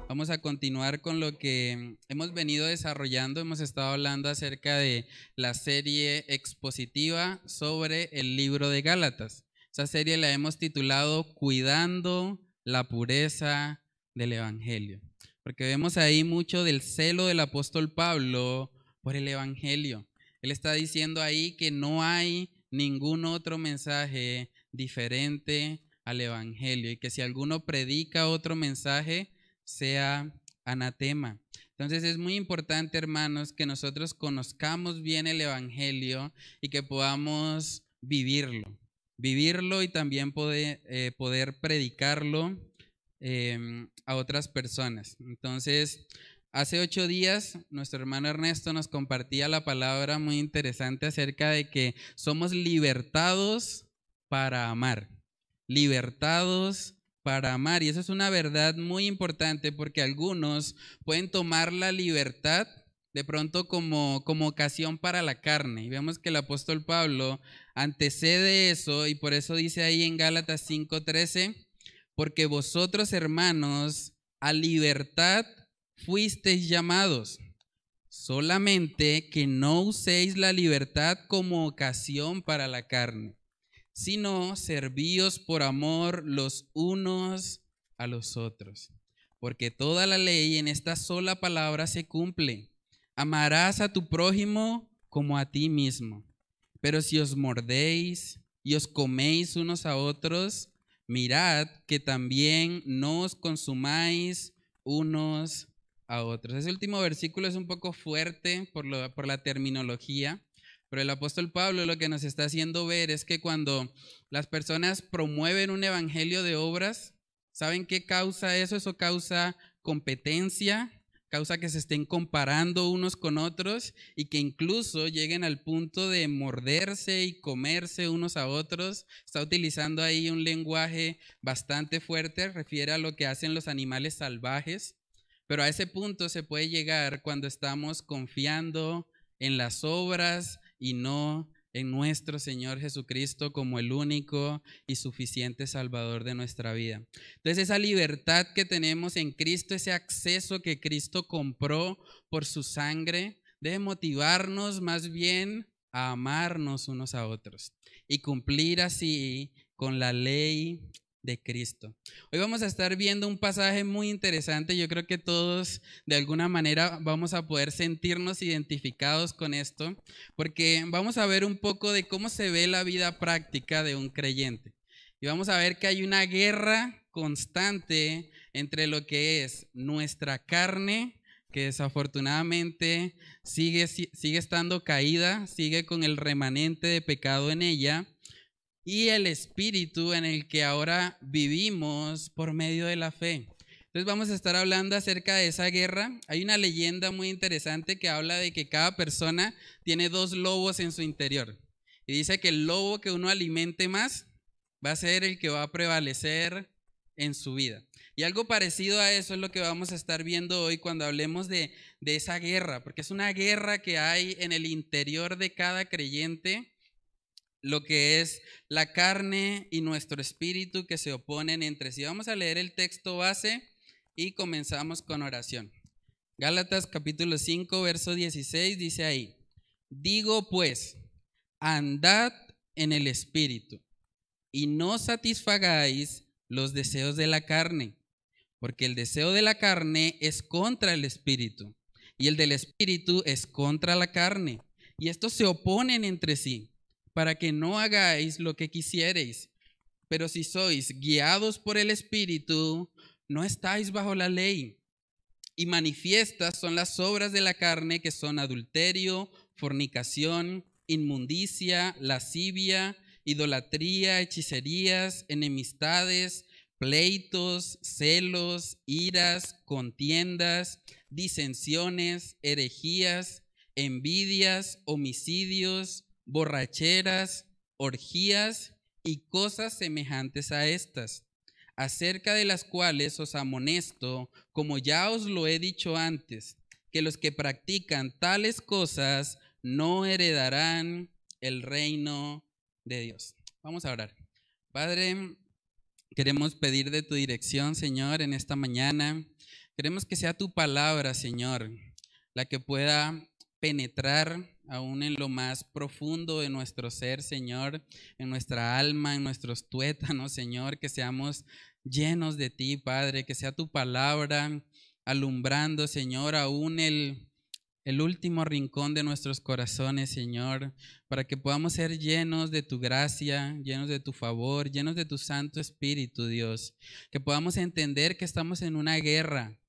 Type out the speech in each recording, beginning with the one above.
Vamos a continuar con lo que hemos venido desarrollando. Hemos estado hablando acerca de la serie expositiva sobre el libro de Gálatas. Esa serie la hemos titulado Cuidando la pureza del Evangelio, porque vemos ahí mucho del celo del apóstol Pablo por el Evangelio. Él está diciendo ahí que no hay ningún otro mensaje diferente al Evangelio y que si alguno predica otro mensaje, sea anatema. Entonces es muy importante, hermanos, que nosotros conozcamos bien el Evangelio y que podamos vivirlo y también poder predicarlo a otras personas. Entonces, hace 8 días nuestro hermano Ernesto nos compartía la palabra muy interesante acerca de que somos libertados para amar, libertados para amar. Y eso es una verdad muy importante porque algunos pueden tomar la libertad de pronto como ocasión para la carne. Y vemos que el apóstol Pablo antecede eso y por eso dice ahí en Gálatas 5:13, porque vosotros, hermanos, a libertad fuisteis llamados, solamente que no uséis la libertad como ocasión para la carne, sino servíos por amor los unos a los otros. Porque toda la ley en esta sola palabra se cumple: amarás a tu prójimo como a ti mismo. Pero si os mordéis y os coméis unos a otros, mirad que también no os consumáis unos a otros. Ese último versículo es un poco fuerte por la terminología, pero el apóstol Pablo lo que nos está haciendo ver es que cuando las personas promueven un evangelio de obras, ¿saben qué causa eso? Eso causa competencia, causa que se estén comparando unos con otros y que incluso lleguen al punto de morderse y comerse unos a otros. Está utilizando ahí un lenguaje bastante fuerte, refiere a lo que hacen los animales salvajes, pero a ese punto se puede llegar cuando estamos confiando en las obras y no en nuestro Señor Jesucristo como el único y suficiente Salvador de nuestra vida. Entonces esa libertad que tenemos en Cristo, ese acceso que Cristo compró por su sangre, debe motivarnos más bien a amarnos unos a otros y cumplir así con la ley de Cristo. Hoy vamos a estar viendo un pasaje muy interesante. Yo creo que todos de alguna manera vamos a poder sentirnos identificados con esto, porque vamos a ver un poco de cómo se ve la vida práctica de un creyente. Y vamos a ver que hay una guerra constante entre lo que es nuestra carne, que desafortunadamente sigue estando caída, sigue con el remanente de pecado en ella, y el espíritu en el que ahora vivimos por medio de la fe. Entonces vamos a estar hablando acerca de esa guerra. Hay una leyenda muy interesante que habla de que cada persona tiene 2 lobos en su interior. Y dice que el lobo que uno alimente más va a ser el que va a prevalecer en su vida. Y algo parecido a eso es lo que vamos a estar viendo hoy cuando hablemos de esa guerra, porque es una guerra que hay en el interior de cada creyente, lo que es la carne y nuestro espíritu que se oponen entre sí. Vamos a leer el texto base y comenzamos con oración. Gálatas capítulo 5, verso 16 dice ahí: digo pues, andad en el espíritu y no satisfagáis los deseos de la carne, porque el deseo de la carne es contra el espíritu y el del espíritu es contra la carne, y estos se oponen entre sí, para que no hagáis lo que quisiereis. Pero si sois guiados por el Espíritu, no estáis bajo la ley. Y manifiestas son las obras de la carne, que son adulterio, fornicación, inmundicia, lascivia, idolatría, hechicerías, enemistades, pleitos, celos, iras, contiendas, disensiones, herejías, envidias, homicidios, borracheras, orgías y cosas semejantes a estas, acerca de las cuales os amonesto, como ya os lo he dicho antes, que los que practican tales cosas no heredarán el reino de Dios. Vamos a orar. Padre, queremos pedir de tu dirección, Señor, en esta mañana. Queremos que sea tu palabra, Señor, la que pueda penetrar aún en lo más profundo de nuestro ser, Señor, en nuestra alma, en nuestros tuétanos, Señor, que seamos llenos de ti, Padre, que sea tu palabra alumbrando, Señor, aún el último rincón de nuestros corazones, Señor, para que podamos ser llenos de tu gracia, llenos de tu favor, llenos de tu Santo Espíritu, Dios, que podamos entender que estamos en una guerra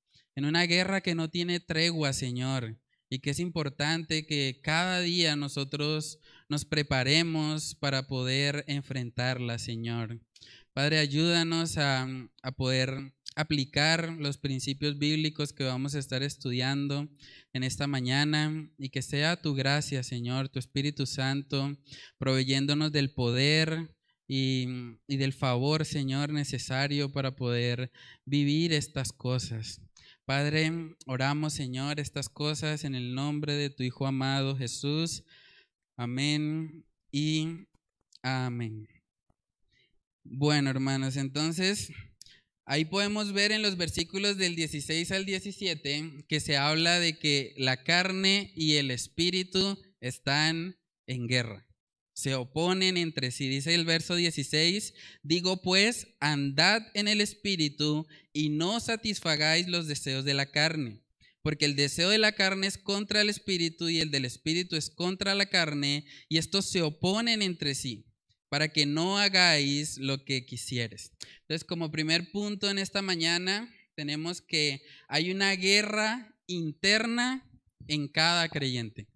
que no tiene tregua, Señor, y que es importante que cada día nosotros nos preparemos para poder enfrentarla, Señor. Padre, ayúdanos a poder aplicar los principios bíblicos que vamos a estar estudiando en esta mañana y que sea tu gracia, Señor, tu Espíritu Santo, proveyéndonos del poder y del favor, Señor, necesario para poder vivir estas cosas. Padre, oramos, Señor, estas cosas en el nombre de tu Hijo amado Jesús. Amén y amén. Bueno, hermanos, entonces ahí podemos ver en los versículos del 16 al 17 que se habla de que la carne y el espíritu están en guerra. Se oponen entre sí. Dice el verso 16, digo pues, andad en el espíritu y no satisfagáis los deseos de la carne, porque el deseo de la carne es contra el espíritu y el del espíritu es contra la carne, y estos se oponen entre sí, para que no hagáis lo que quisieres. Entonces, como primer punto en esta mañana, tenemos que hay una guerra interna en cada creyente.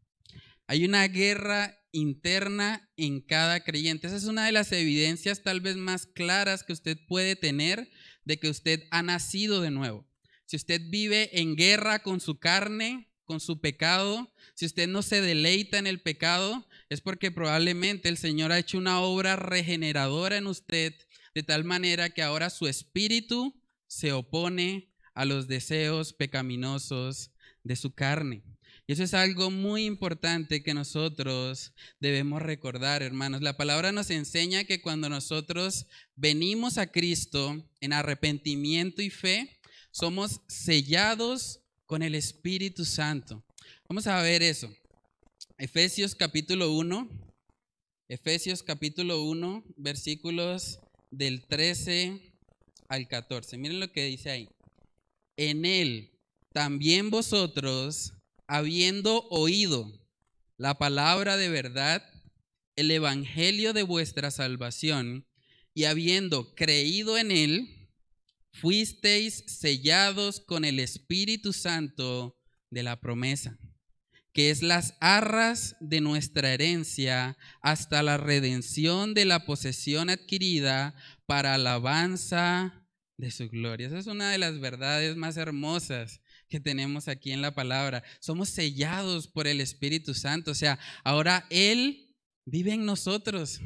Hay una guerra interna en cada creyente. Esa es una de las evidencias tal vez más claras que usted puede tener de que usted ha nacido de nuevo. Si usted vive en guerra con su carne, con su pecado, si usted no se deleita en el pecado, es porque probablemente el Señor ha hecho una obra regeneradora en usted, de tal manera que ahora su espíritu se opone a los deseos pecaminosos de su carne. Y eso es algo muy importante que nosotros debemos recordar, hermanos. La palabra nos enseña que cuando nosotros venimos a Cristo en arrepentimiento y fe, somos sellados con el Espíritu Santo. Vamos a ver eso. Efesios capítulo 1, versículos del 13 al 14. Miren lo que dice ahí. En él también vosotros, habiendo oído la palabra de verdad, el evangelio de vuestra salvación, y habiendo creído en él, fuisteis sellados con el Espíritu Santo de la promesa, que es las arras de nuestra herencia hasta la redención de la posesión adquirida para alabanza de su gloria. Esa es una de las verdades más hermosas que tenemos aquí en la palabra. Somos sellados por el Espíritu Santo, o sea, ahora Él vive en nosotros.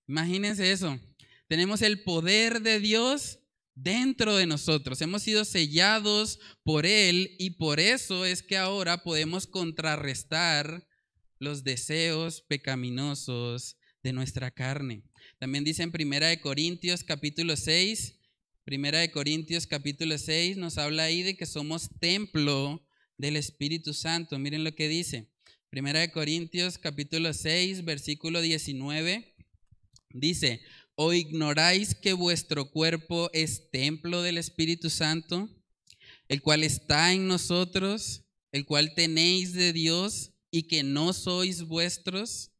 Imagínense eso. Tenemos el poder de Dios dentro de nosotros. Hemos sido sellados por Él y por eso es que ahora podemos contrarrestar los deseos pecaminosos de nuestra carne. También dice en 1 Corintios capítulo 6, nos habla ahí de que somos templo del Espíritu Santo. Miren lo que dice. 1 Corintios capítulo 6, versículo 19, dice: ¿O ignoráis que vuestro cuerpo es templo del Espíritu Santo, el cual está en nosotros, el cual tenéis de Dios y que no sois vuestros?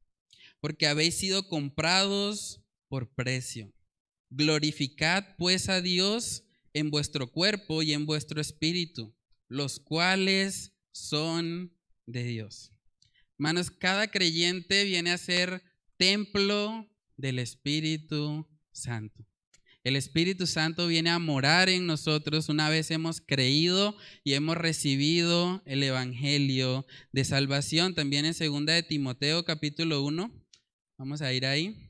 Porque habéis sido comprados por precio. Glorificad pues a Dios en vuestro cuerpo y en vuestro espíritu, los cuales son de Dios. Hermanos, cada creyente viene a ser templo del Espíritu Santo. El Espíritu Santo viene a morar en nosotros una vez hemos creído y hemos recibido el Evangelio de salvación. También en 2 de Timoteo capítulo 1, vamos a ir ahí.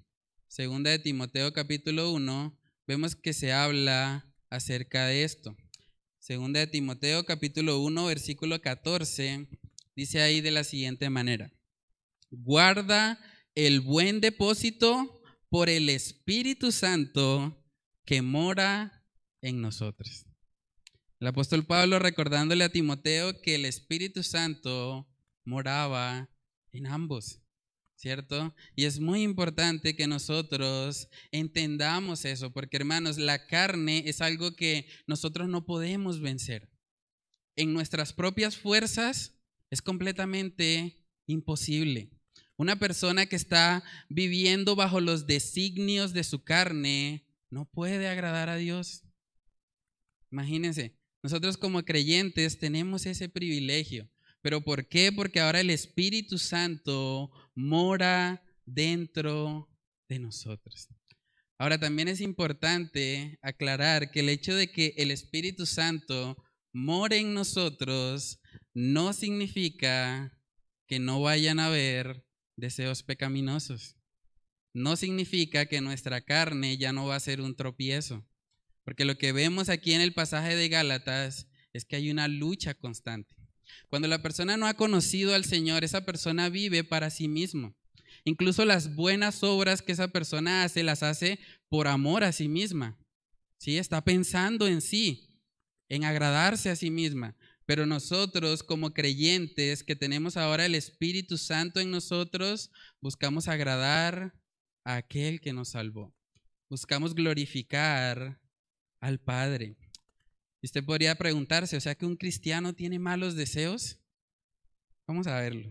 2 de Timoteo capítulo 1, vemos que se habla acerca de esto. Segunda de Timoteo, capítulo 1, versículo 14, dice ahí de la siguiente manera: guarda el buen depósito por el Espíritu Santo que mora en nosotros. El apóstol Pablo recordándole a Timoteo que el Espíritu Santo moraba en ambos, ¿cierto? Y es muy importante que nosotros entendamos eso, porque hermanos, la carne es algo que nosotros no podemos vencer. En nuestras propias fuerzas es completamente imposible. Una persona que está viviendo bajo los designios de su carne no puede agradar a Dios. Imagínense, nosotros como creyentes tenemos ese privilegio. ¿Pero por qué? Porque ahora el Espíritu Santo mora dentro de nosotros. Ahora también es importante aclarar que el hecho de que el Espíritu Santo more en nosotros no significa que no vayan a haber deseos pecaminosos. No significa que nuestra carne ya no va a ser un tropiezo. Porque lo que vemos aquí en el pasaje de Gálatas es que hay una lucha constante. Cuando la persona no ha conocido al Señor, esa persona vive para sí mismo. Incluso las buenas obras que esa persona hace, las hace por amor a sí misma. ¿Sí? Está pensando en sí, en agradarse a sí misma. Pero nosotros como creyentes que tenemos ahora el Espíritu Santo en nosotros, buscamos agradar a aquel que nos salvó. Buscamos glorificar al Padre. Y usted podría preguntarse, ¿o sea que un cristiano tiene malos deseos? Vamos a verlo.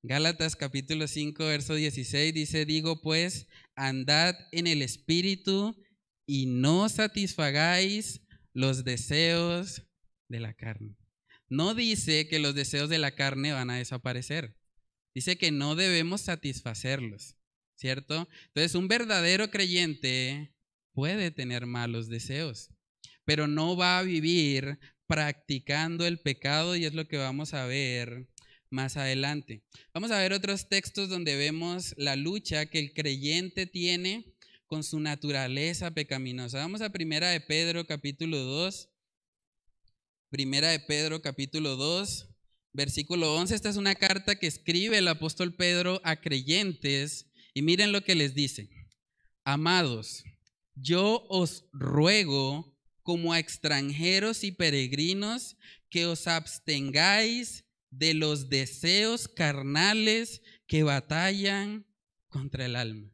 Gálatas capítulo 5, verso 16 dice: digo pues, andad en el Espíritu y no satisfagáis los deseos de la carne. No dice que los deseos de la carne van a desaparecer. Dice que no debemos satisfacerlos, ¿cierto? Entonces, un verdadero creyente puede tener malos deseos, pero no va a vivir practicando el pecado, y es lo que vamos a ver más adelante. Vamos a ver otros textos donde vemos la lucha que el creyente tiene con su naturaleza pecaminosa. Vamos a Primera de Pedro capítulo 2. Primera de Pedro capítulo 2, versículo 11. Esta es una carta que escribe el apóstol Pedro a creyentes y miren lo que les dice: amados, yo os ruego como a extranjeros y peregrinos que os abstengáis de los deseos carnales que batallan contra el alma.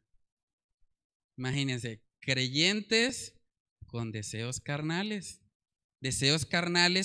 Imagínense, creyentes con deseos carnales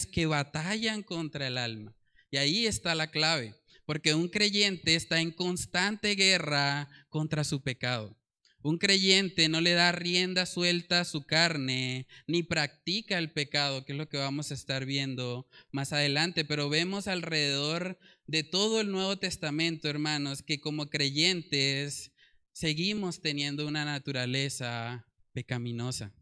que batallan contra el alma. Y ahí está la clave, porque un creyente está en constante guerra contra su pecado. Un creyente no le da rienda suelta a su carne, ni practica el pecado, que es lo que vamos a estar viendo más adelante. Pero vemos alrededor de todo el Nuevo Testamento, hermanos, que como creyentes seguimos teniendo una naturaleza pecaminosa.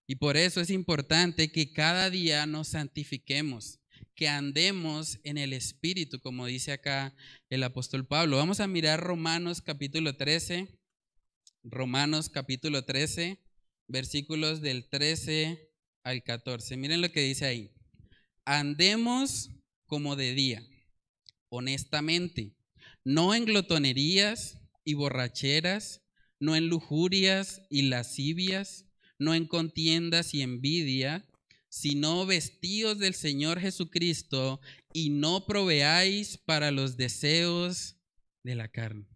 Y por eso es importante que cada día nos santifiquemos, que andemos en el Espíritu, como dice acá el apóstol Pablo. Vamos a mirar Romanos capítulo 13. Romanos capítulo 13, versículos del 13 al 14. Miren lo que dice ahí. Andemos como de día, honestamente, no en glotonerías y borracheras, no en lujurias y lascivias, no en contiendas y envidia, sino vestidos del Señor Jesucristo y no proveáis para los deseos de la carne.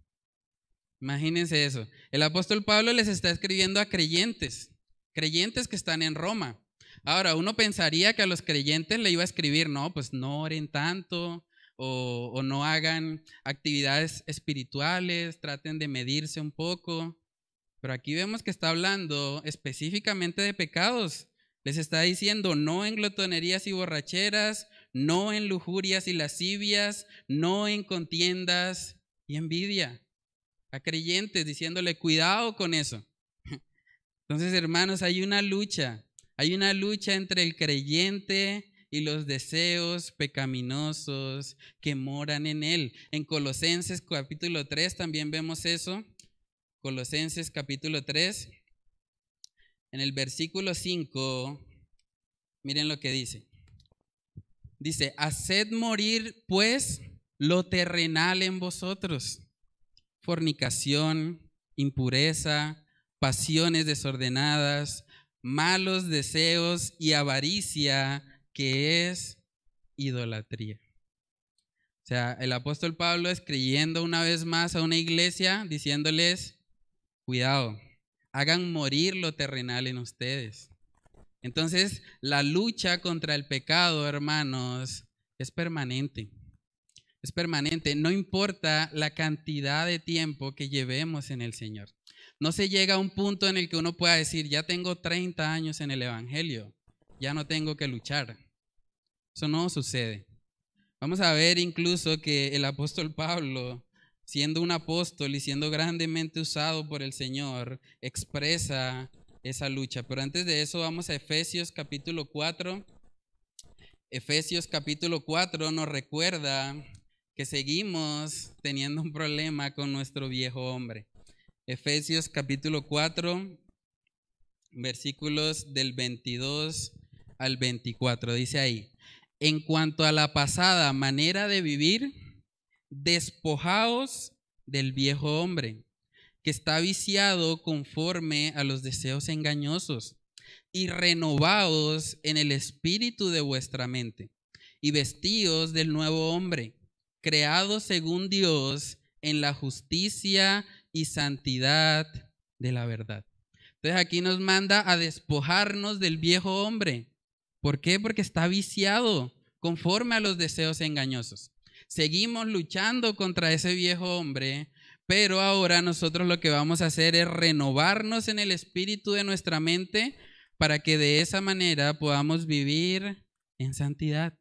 Imagínense eso. El apóstol Pablo les está escribiendo a creyentes que están en Roma. Ahora, uno pensaría que a los creyentes le iba a escribir, no, pues no oren tanto o no hagan actividades espirituales, traten de medirse un poco. Pero aquí vemos que está hablando específicamente de pecados. Les está diciendo no en glotonerías y borracheras, no en lujurias y lascivias, no en contiendas y envidia. A creyentes diciéndole cuidado con eso. Entonces, hermanos, hay una lucha entre el creyente y los deseos pecaminosos que moran en él. En Colosenses capítulo 3 también vemos eso. Colosenses capítulo 3, En el versículo 5, miren lo que dice. Dice, haced morir pues lo terrenal en vosotros: fornicación, impureza, pasiones desordenadas, malos deseos y avaricia, que es idolatría. O sea, el apóstol Pablo escribiendo una vez más a una iglesia diciéndoles, cuidado, hagan morir lo terrenal en ustedes. Entonces, la lucha contra el pecado, hermanos, es permanente. Es permanente, no importa la cantidad de tiempo que llevemos en el Señor. No se llega a un punto en el que uno pueda decir, ya tengo 30 años en el Evangelio, ya no tengo que luchar. Eso no sucede. Vamos a ver incluso que el apóstol Pablo, siendo un apóstol y siendo grandemente usado por el Señor, expresa esa lucha. Pero antes de eso vamos a Efesios capítulo 4. Efesios capítulo 4 nos recuerda que seguimos teniendo un problema con nuestro viejo hombre. Efesios capítulo 4, versículos del 22 al 24, dice ahí: en cuanto a la pasada manera de vivir, despojaos del viejo hombre, que está viciado conforme a los deseos engañosos, y renovaos en el espíritu de vuestra mente, y vestíos del nuevo hombre, creado según Dios en la justicia y santidad de la verdad. Entonces aquí nos manda a despojarnos del viejo hombre. ¿Por qué? Porque está viciado conforme a los deseos engañosos. Seguimos luchando contra ese viejo hombre, pero ahora nosotros lo que vamos a hacer es renovarnos en el espíritu de nuestra mente para que de esa manera podamos vivir en santidad.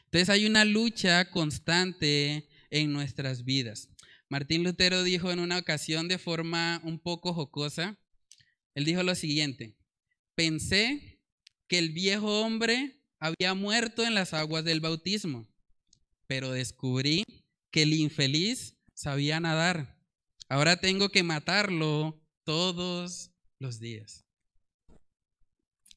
Entonces hay una lucha constante en nuestras vidas. Martín Lutero dijo en una ocasión de forma un poco jocosa, él dijo lo siguiente: pensé que el viejo hombre había muerto en las aguas del bautismo, pero descubrí que el infeliz sabía nadar. Ahora tengo que matarlo todos los días.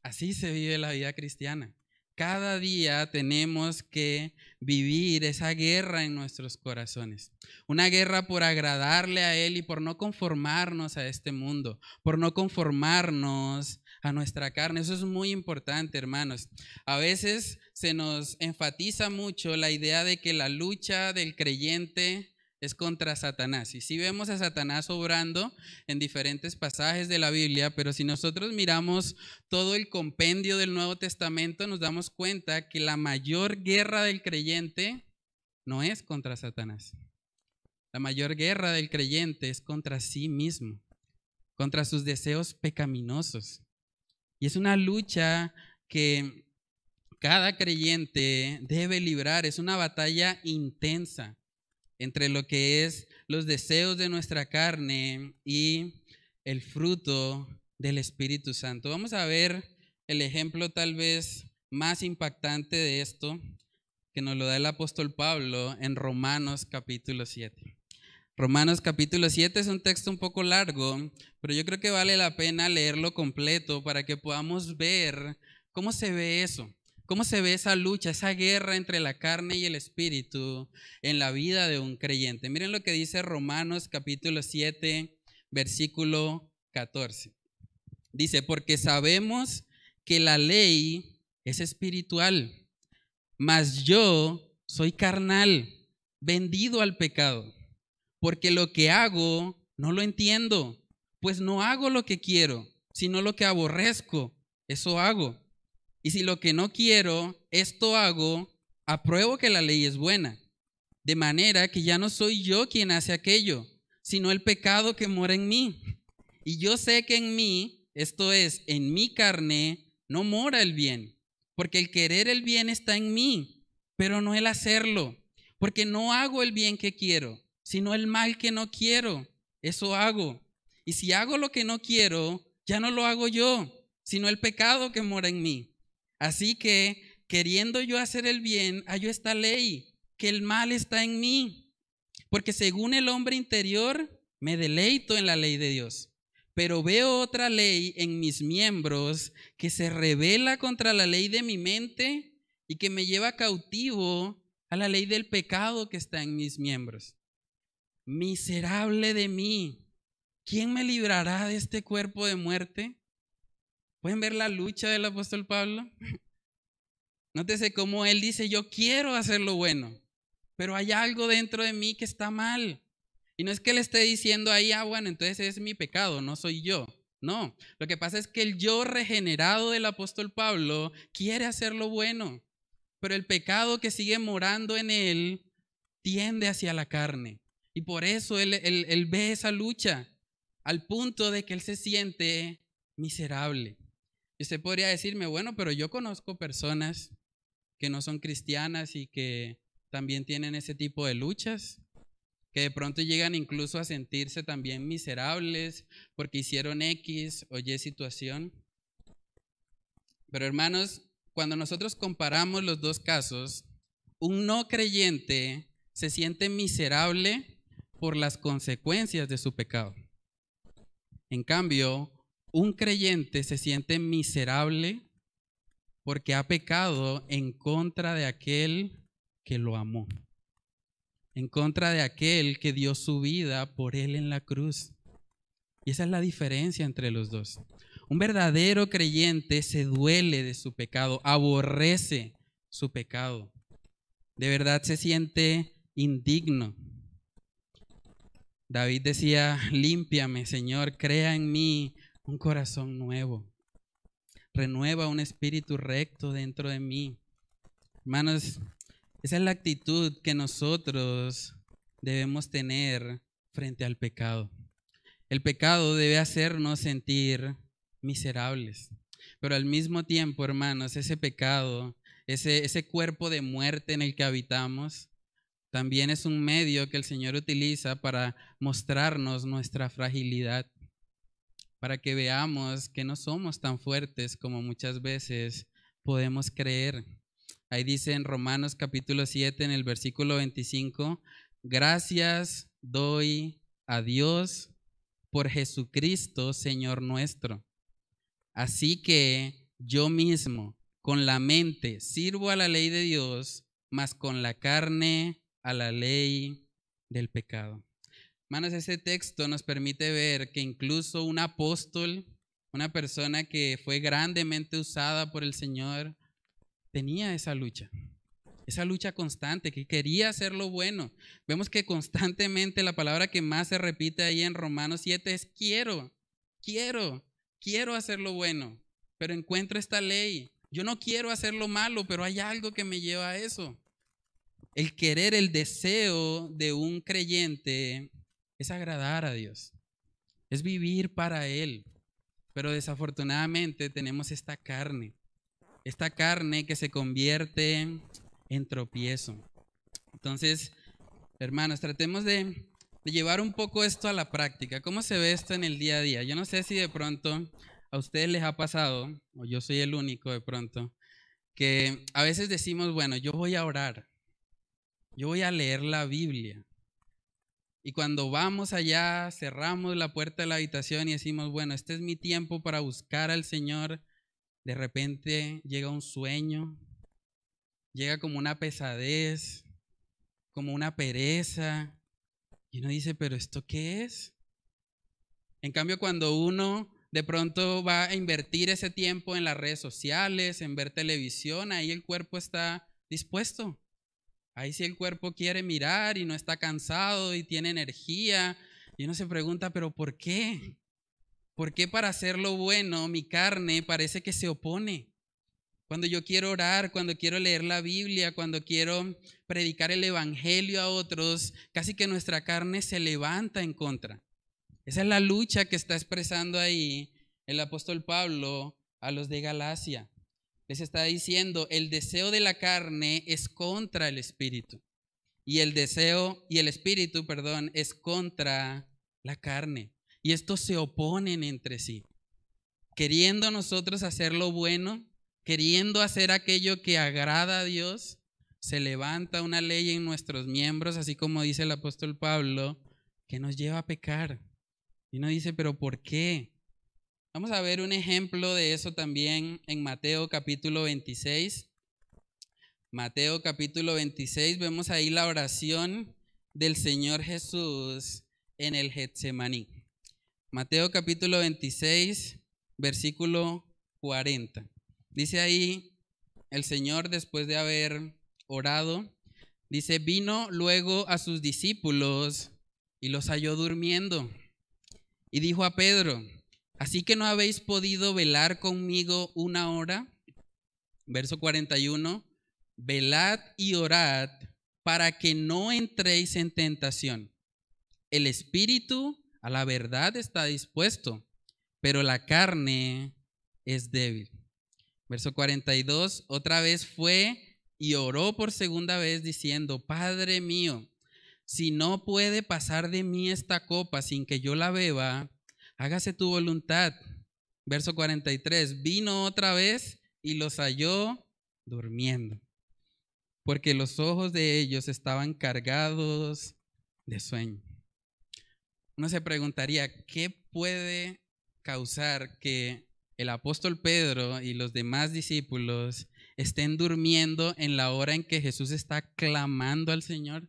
Así se vive la vida cristiana. Cada día tenemos que vivir esa guerra en nuestros corazones. Una guerra por agradarle a Él y por no conformarnos a este mundo, por no conformarnos a nuestra carne. Eso es muy importante, hermanos. A veces se nos enfatiza mucho la idea de que la lucha del creyente es contra Satanás. Y sí vemos a Satanás obrando en diferentes pasajes de la Biblia, pero si nosotros miramos todo el compendio del Nuevo Testamento, nos damos cuenta que la mayor guerra del creyente no es contra Satanás. La mayor guerra del creyente es contra sí mismo, contra sus deseos pecaminosos. Y es una lucha que cada creyente debe librar, es una batalla intensa entre lo que es los deseos de nuestra carne y el fruto del Espíritu Santo. Vamos a ver el ejemplo tal vez más impactante de esto, que nos lo da el apóstol Pablo en Romanos capítulo 7. Romanos capítulo 7 es un texto un poco largo, pero yo creo que vale la pena leerlo completo para que podamos ver cómo se ve eso. ¿Cómo se ve esa lucha, esa guerra entre la carne y el espíritu en la vida de un creyente? Miren lo que dice Romanos capítulo 7, versículo 14. Dice, porque sabemos que la ley es espiritual, mas yo soy carnal, vendido al pecado, porque lo que hago no lo entiendo, pues no hago lo que quiero, sino lo que aborrezco, eso hago. Y si lo que no quiero, esto hago, apruebo que la ley es buena. De manera que ya no soy yo quien hace aquello, sino el pecado que mora en mí. Y yo sé que en mí, esto es, en mi carne, no mora el bien. Porque el querer el bien está en mí, pero no el hacerlo. Porque no hago el bien que quiero, sino el mal que no quiero. Eso hago. Y si hago lo que no quiero, ya no lo hago yo, sino el pecado que mora en mí. Así que, queriendo yo hacer el bien, hallo esta ley, que el mal está en mí. Porque según el hombre interior, me deleito en la ley de Dios. Pero veo otra ley en mis miembros que se rebela contra la ley de mi mente y que me lleva cautivo a la ley del pecado que está en mis miembros. Miserable de mí, ¿quién me librará de este cuerpo de muerte? ¿Pueden ver la lucha del apóstol Pablo? Nótese cómo él dice, yo quiero hacer lo bueno, pero hay algo dentro de mí que está mal. Y no es que le esté diciendo ahí, bueno, entonces es mi pecado, no soy yo. No, lo que pasa es que el yo regenerado del apóstol Pablo quiere hacer lo bueno, pero el pecado que sigue morando en él tiende hacia la carne. Y por eso él ve esa lucha al punto de que él se siente miserable. Y usted podría decirme, bueno, pero yo conozco personas que no son cristianas y que también tienen ese tipo de luchas, que de pronto llegan incluso a sentirse también miserables porque hicieron X o Y situación. Pero hermanos, cuando nosotros comparamos los dos casos, un no creyente se siente miserable por las consecuencias de su pecado. En cambio, un creyente se siente miserable porque ha pecado en contra de aquel que lo amó, en contra de aquel que dio su vida por él en la cruz. Y esa es la diferencia entre los dos. Un verdadero creyente se duele de su pecado, aborrece su pecado. De verdad se siente indigno. David decía, límpiame, Señor, crea en mí un corazón nuevo. Renueva un espíritu recto dentro de mí. Hermanos, esa es la actitud que nosotros debemos tener frente al pecado. El pecado debe hacernos sentir miserables, pero al mismo tiempo, hermanos, ese pecado, ese cuerpo de muerte en el que habitamos, también es un medio que el Señor utiliza para mostrarnos nuestra fragilidad, para que veamos que no somos tan fuertes como muchas veces podemos creer. Ahí dice en Romanos capítulo 7, en el versículo 25, gracias doy a Dios por Jesucristo, Señor nuestro. Así que yo mismo, con la mente, sirvo a la ley de Dios, mas con la carne a la ley del pecado. Hermanos, ese texto nos permite ver que incluso un apóstol, una persona que fue grandemente usada por el Señor, tenía esa lucha constante, que quería hacer lo bueno. Vemos que constantemente la palabra que más se repite ahí en Romanos 7 es quiero hacer lo bueno, pero encuentro esta ley. Yo no quiero hacer lo malo, pero hay algo que me lleva a eso. El querer, el deseo de un creyente es agradar a Dios, es vivir para Él, pero desafortunadamente tenemos esta carne que se convierte en tropiezo. Entonces, hermanos, tratemos de llevar un poco esto a la práctica. ¿Cómo se ve esto en el día a día? Yo no sé si de pronto a ustedes les ha pasado, o yo soy el único de pronto, que a veces decimos, bueno, yo voy a orar, yo voy a leer la Biblia. Y cuando vamos allá, cerramos la puerta de la habitación y decimos, bueno, este es mi tiempo para buscar al Señor. De repente llega un sueño, llega como una pesadez, como una pereza, y uno dice, ¿pero esto qué es? En cambio, cuando uno de pronto va a invertir ese tiempo en las redes sociales, en ver televisión, ahí el cuerpo está dispuesto. Ahí sí el cuerpo quiere mirar y no está cansado y tiene energía. Y uno se pregunta, ¿pero por qué? ¿Por qué para hacer lo bueno mi carne parece que se opone? Cuando yo quiero orar, cuando quiero leer la Biblia, cuando quiero predicar el evangelio a otros, casi que nuestra carne se levanta en contra. Esa es la lucha que está expresando ahí el apóstol Pablo a los de Galacia. Les está diciendo, el deseo de la carne es contra el espíritu. Y el espíritu, es contra la carne. Y estos se oponen entre sí. Queriendo nosotros hacer lo bueno, queriendo hacer aquello que agrada a Dios, se levanta una ley en nuestros miembros, así como dice el apóstol Pablo, que nos lleva a pecar. Y uno dice, pero ¿por qué? Vamos a ver un ejemplo de eso también en Mateo capítulo 26. Mateo capítulo 26, vemos ahí la oración del Señor Jesús en el Getsemaní. Mateo capítulo 26, versículo 40. Dice ahí el Señor, después de haber orado, dice, vino luego a sus discípulos y los halló durmiendo. Y dijo a Pedro, ¿así que no habéis podido velar conmigo una hora? Verso 41, velad y orad para que no entréis en tentación. El espíritu a la verdad está dispuesto, pero la carne es débil. Verso 42, otra vez fue y oró por segunda vez diciendo, Padre mío, si no puede pasar de mí esta copa sin que yo la beba, hágase tu voluntad. Verso 43, vino otra vez y los halló durmiendo, porque los ojos de ellos estaban cargados de sueño. Uno se preguntaría, ¿qué puede causar que el apóstol Pedro y los demás discípulos estén durmiendo en la hora en que Jesús está clamando al Señor?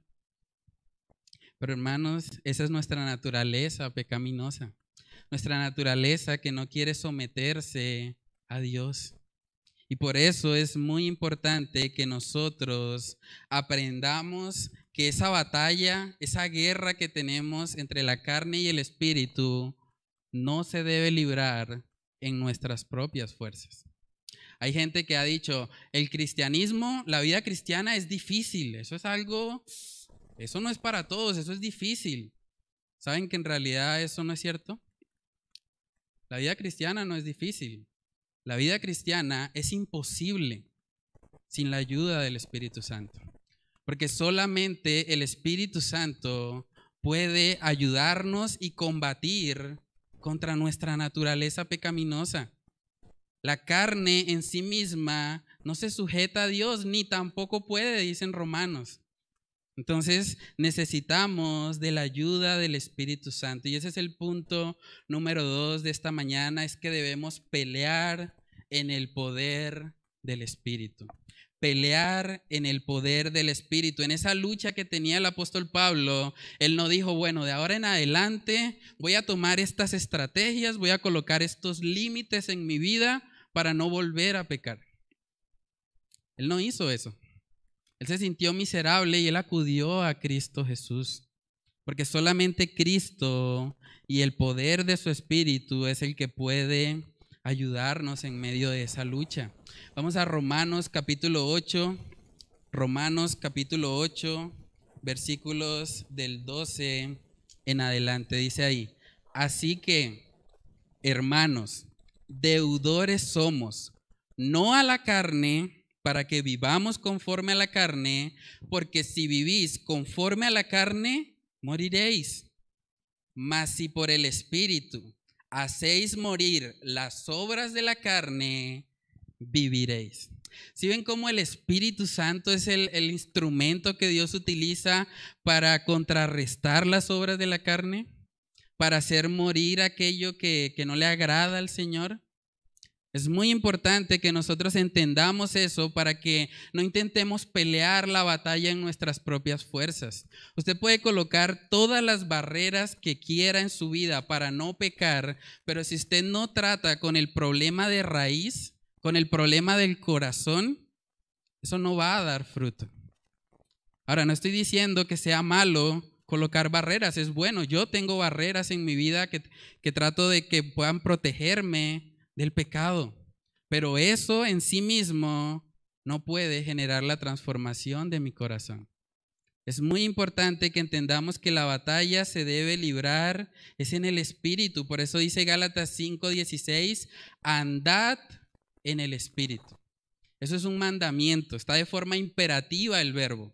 Pero hermanos, esa es nuestra naturaleza pecaminosa, nuestra naturaleza que no quiere someterse a Dios. Y por eso es muy importante que nosotros aprendamos que esa batalla, esa guerra que tenemos entre la carne y el espíritu, no se debe librar en nuestras propias fuerzas. Hay gente que ha dicho, el cristianismo, la vida cristiana es difícil, eso no es para todos, eso es difícil. ¿Saben que en realidad eso no es cierto? La vida cristiana no es difícil. La vida cristiana es imposible sin la ayuda del Espíritu Santo, porque solamente el Espíritu Santo puede ayudarnos y combatir contra nuestra naturaleza pecaminosa. La carne en sí misma no se sujeta a Dios, ni tampoco puede, dicen Romanos. Entonces necesitamos de la ayuda del Espíritu Santo. Y ese es el punto número 2 de esta mañana, es que debemos pelear en el poder del Espíritu. Pelear en el poder del Espíritu. En esa lucha que tenía el apóstol Pablo, él no dijo, bueno, de ahora en adelante voy a tomar estas estrategias, voy a colocar estos límites en mi vida para no volver a pecar. Él no hizo eso. Él se sintió miserable y él acudió a Cristo Jesús, porque solamente Cristo y el poder de su Espíritu es el que puede ayudarnos en medio de esa lucha. Vamos a Romanos capítulo 8, versículos del 12 en adelante. Dice ahí, así que, hermanos, deudores somos, no a la carne, para que vivamos conforme a la carne, porque si vivís conforme a la carne, moriréis. Mas si por el Espíritu hacéis morir las obras de la carne, viviréis. ¿Sí ven cómo el Espíritu Santo es el instrumento que Dios utiliza para contrarrestar las obras de la carne? Para hacer morir aquello que no le agrada al Señor. Es muy importante que nosotros entendamos eso para que no intentemos pelear la batalla en nuestras propias fuerzas. Usted puede colocar todas las barreras que quiera en su vida para no pecar, pero si usted no trata con el problema de raíz, con el problema del corazón, eso no va a dar fruto. Ahora, no estoy diciendo que sea malo colocar barreras, es bueno. Yo tengo barreras en mi vida que trato de que puedan protegerme del pecado, pero eso en sí mismo no puede generar la transformación de mi corazón. Es muy importante que entendamos que la batalla se debe librar, es en el Espíritu. Por eso dice Gálatas 5:16, andad en el Espíritu. Eso es un mandamiento, está de forma imperativa el verbo.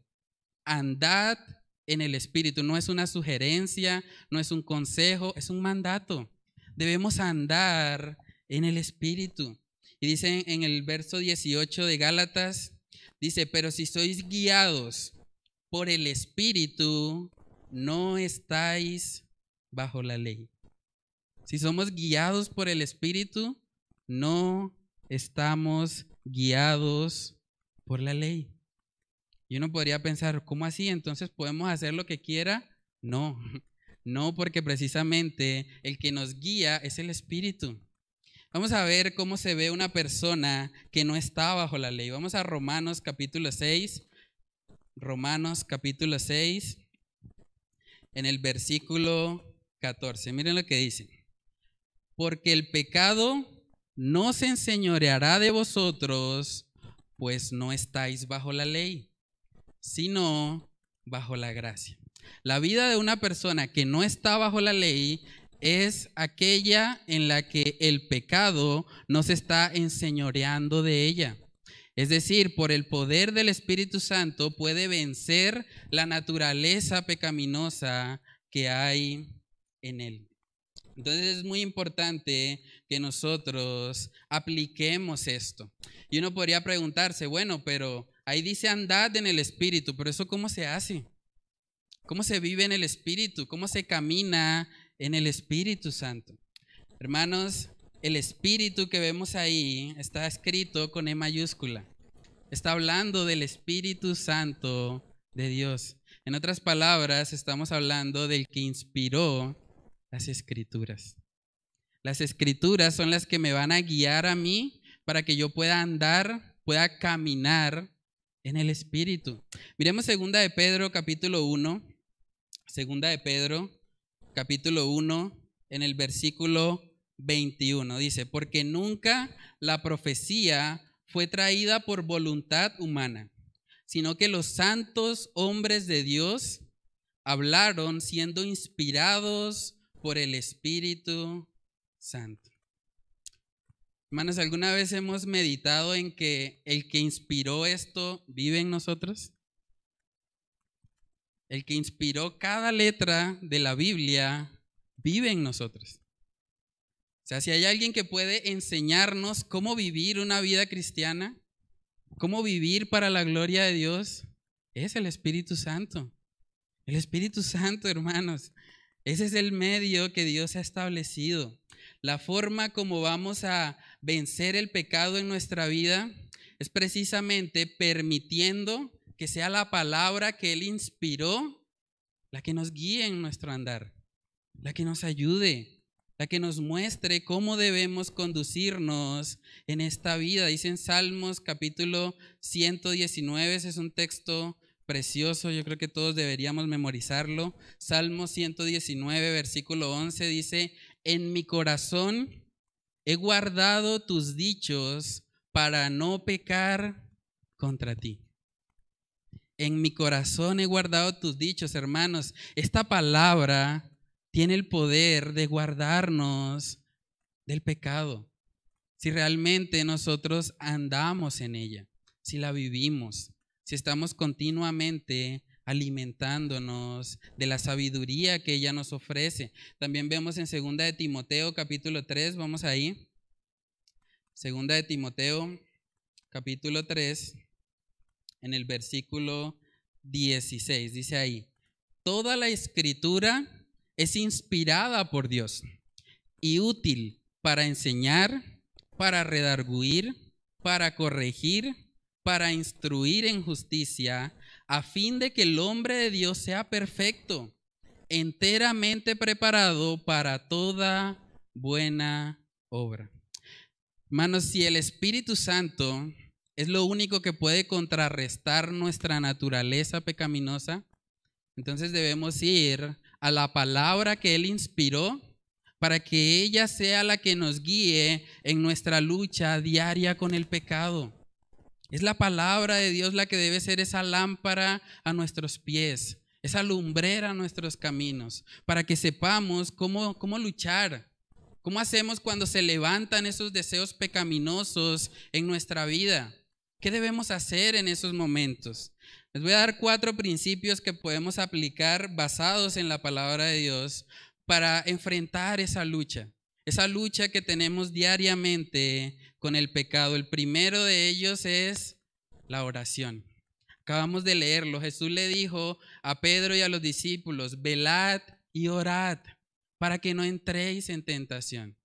Andad en el Espíritu, no es una sugerencia, no es un consejo, es un mandato. Debemos andar en el Espíritu. Y dice en el verso 18 de Gálatas, dice, pero si sois guiados por el Espíritu, no estáis bajo la ley. Si somos guiados por el Espíritu, no estamos guiados por la ley. Y uno podría pensar, ¿cómo así? Entonces, ¿podemos hacer lo que quiera? No, no, porque precisamente el que nos guía es el Espíritu. Vamos a ver cómo se ve una persona que no está bajo la ley. Vamos a Romanos capítulo 6. Romanos capítulo 6, en el versículo 14. Miren lo que dice. Porque el pecado no se enseñoreará de vosotros, pues no estáis bajo la ley, sino bajo la gracia. La vida de una persona que no está bajo la ley es aquella en la que el pecado no se está enseñoreando de ella. Es decir, por el poder del Espíritu Santo puede vencer la naturaleza pecaminosa que hay en él. Entonces es muy importante que nosotros apliquemos esto. Y uno podría preguntarse, bueno, pero ahí dice andad en el Espíritu, pero ¿eso cómo se hace? ¿Cómo se vive en el Espíritu? ¿Cómo se camina en el Espíritu Santo? Hermanos, el Espíritu que vemos ahí está escrito con E mayúscula. Está hablando del Espíritu Santo de Dios. En otras palabras, estamos hablando del que inspiró las Escrituras. Las Escrituras son las que me van a guiar a mí para que yo pueda andar, pueda caminar en el Espíritu. Miremos 2 de Pedro capítulo 1. 2 de Pedro capítulo 1 en el versículo 21. Dice, porque nunca la profecía fue traída por voluntad humana, sino que los santos hombres de Dios hablaron siendo inspirados por el Espíritu Santo. Hermanos, ¿alguna vez hemos meditado en que el que inspiró esto vive en nosotros? El que inspiró cada letra de la Biblia vive en nosotros. O sea, si hay alguien que puede enseñarnos cómo vivir una vida cristiana, cómo vivir para la gloria de Dios, es el Espíritu Santo. El Espíritu Santo, hermanos. Ese es el medio que Dios ha establecido. La forma como vamos a vencer el pecado en nuestra vida es precisamente permitiendo que sea la palabra que Él inspiró la que nos guíe en nuestro andar, la que nos ayude, la que nos muestre cómo debemos conducirnos en esta vida. Dice en Salmos capítulo 119, ese es un texto precioso, yo creo que todos deberíamos memorizarlo. Salmo 119, versículo 11 dice, en mi corazón he guardado tus dichos para no pecar contra ti. En mi corazón he guardado tus dichos, hermanos. Esta palabra tiene el poder de guardarnos del pecado. Si realmente nosotros andamos en ella, si la vivimos, si estamos continuamente alimentándonos de la sabiduría que ella nos ofrece. También vemos en 2 de Timoteo capítulo 3, vamos ahí. 2 de Timoteo capítulo 3, en el versículo 16, dice ahí, toda la escritura es inspirada por Dios y útil para enseñar, para redarguir, para corregir, para instruir en justicia, a fin de que el hombre de Dios sea perfecto, enteramente preparado para toda buena obra. Hermanos, si el Espíritu Santo es lo único que puede contrarrestar nuestra naturaleza pecaminosa, entonces debemos ir a la palabra que Él inspiró para que ella sea la que nos guíe en nuestra lucha diaria con el pecado. Es la palabra de Dios la que debe ser esa lámpara a nuestros pies, esa lumbrera a nuestros caminos, para que sepamos cómo luchar. ¿Cómo hacemos cuando se levantan esos deseos pecaminosos en nuestra vida? ¿Qué debemos hacer en esos momentos? Les voy a dar 4 principios que podemos aplicar basados en la palabra de Dios para enfrentar esa lucha que tenemos diariamente con el pecado. El primero de ellos es la oración. Acabamos de leerlo. Jesús le dijo a Pedro y a los discípulos, velad y orad. para que no entréis en tentación.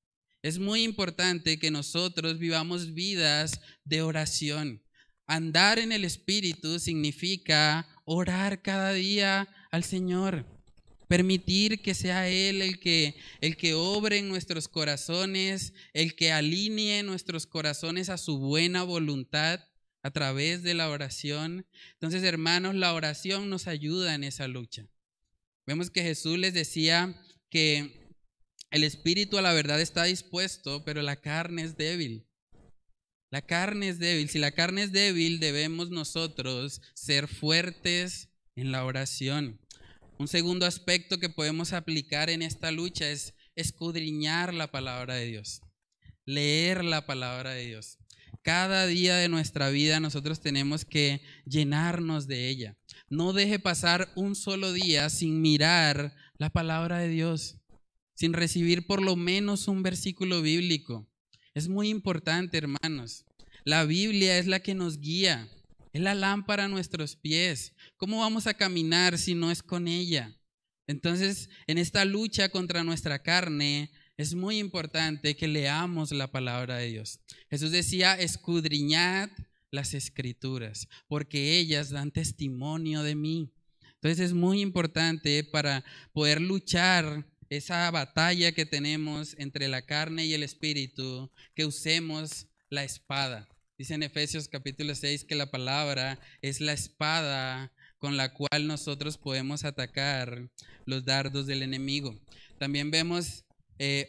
Es muy importante que nosotros vivamos vidas de oración. Andar en el Espíritu significa orar cada día al Señor. Permitir que sea Él el que obre en nuestros corazones, el que alinee nuestros corazones a su buena voluntad a través de la oración. Entonces, hermanos, la oración nos ayuda en esa lucha. Vemos que Jesús les decía que el espíritu a la verdad está dispuesto, pero la carne es débil. La carne es débil. Si la carne es débil, debemos nosotros ser fuertes en la oración. Un segundo aspecto que podemos aplicar en esta lucha es escudriñar la palabra de Dios, leer la palabra de Dios. Cada día de nuestra vida nosotros tenemos que llenarnos de ella. No deje pasar un solo día sin mirar la palabra de Dios, sin recibir por lo menos un versículo bíblico. Es muy importante, hermanos. La Biblia es la que nos guía, es la lámpara a nuestros pies. ¿Cómo vamos a caminar si no es con ella? Entonces, en esta lucha contra nuestra carne, es muy importante que leamos la palabra de Dios. Jesús decía, escudriñad las escrituras, porque ellas dan testimonio de mí. Entonces es muy importante para poder luchar esa batalla que tenemos entre la carne y el espíritu, que usemos la espada. Dice en Efesios capítulo 6 que la palabra es la espada con la cual nosotros podemos atacar los dardos del enemigo. También vemos